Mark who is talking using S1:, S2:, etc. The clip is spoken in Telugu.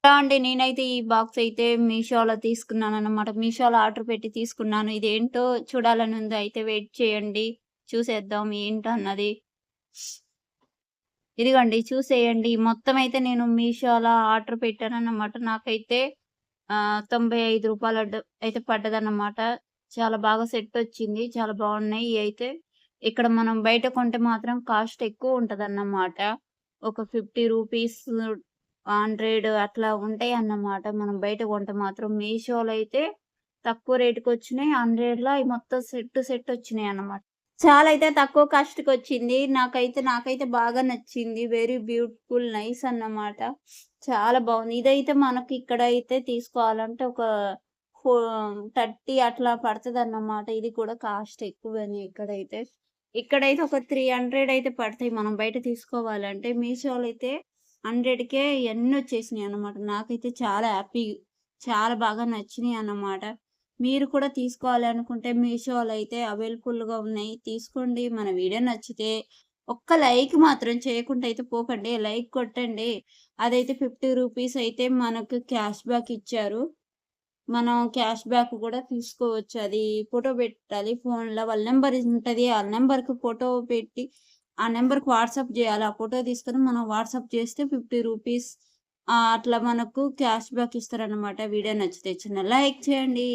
S1: అండి. నేనైతే ఈ బాక్స్ అయితే మీషోలో తీసుకున్నానన్నమాట. మీషోలో ఆర్డర్ పెట్టి తీసుకున్నాను. ఇదేంటో చూడాలని ఉంది. అయితే వెయిట్ చేయండి. చూసేద్దాం ఏంటన్నది. ఇదిగోండి చూసేయండి. మొత్తం అయితే నేను మీషోలో ఆర్డర్ పెట్టానన్నమాట. నాకైతే రూ. 95 అయితే పడ్డదన్నమాట. చాలా బాగా సెట్ వచ్చింది. చాలా బాగున్నాయి. ఇయైతే ఇక్కడ మనం బయట కొంటే మాత్రం కాస్ట్ ఎక్కువ ఉంటదన్నమాట. ఒక 50 రూపీస్ 100 అట్లా ఉంటాయన్నమాట. మనం బయట కొంటే మాత్రం మీషోలో అయితే తక్కువ రేట్‌కొచ్చినాయి. 100లో అయి మొత్తం సెట్ వచ్చినాయన్నమాట. చాలా అయితే తక్కువ కాస్ట్‌కొచ్చింది. నాకైతే బాగా నచ్చింది. వెరీ బ్యూటిఫుల్ నైస్ అన్నమాట. చాలా బావుంది. ఇదైతే మనకి ఇక్కడైతే తీసుకోవాలంటే ఒక ఫో 30 అట్లా పడతదన్నమాట. ఇది కూడా కాస్ట్ ఎక్కువనే ఇక్కడైతే. ఇక్కడైతే ఒక 300 అయితే పడతాయి మనం బయట తీసుకోవాలంటే. మీషోలో అయితే 100కే ఇయన్నొచ్చేసినాయన్నమాట. నాకైతే చాలా చాలా బాగా నచ్చినియన్నమాట. మీరు కూడా తీసుకోవాలి అనుకుంటే మీషోలో అయితే అవైలబుల్‌గా ఉన్నాయి. తీసుకోండి. మన వీడియో నచ్చితే ఒక్క లైక్ మాత్రం చేయకుండా అయితే పోకండి. లైక్ కొట్టండి. అదైతే 50 రూపీస్ అయితే మనకు క్యాష్ బ్యాక్ ఇచ్చారు. మనం క్యాష్ బ్యాక్ కూడా తీసుకోవచ్చు. అది ఫోటో పెట్టాలి ఫోన్‌లో. వాళ్ళ నంబర్ ఉంటది. ఆ నంబర్‌కి ఫోటో పెట్టి ఆ నంబర్‌కి వాట్సాప్ జేయాలి. ఆ ఫోటో తీసుకొని మనం వాట్సాప్ చేస్తే 50 రూపీస్ అట్లా మనకు క్యాష్ బ్యాక్ ఇస్తారనమాట. వీడియో నచ్చితే చిన్న లైక్ చేయండి.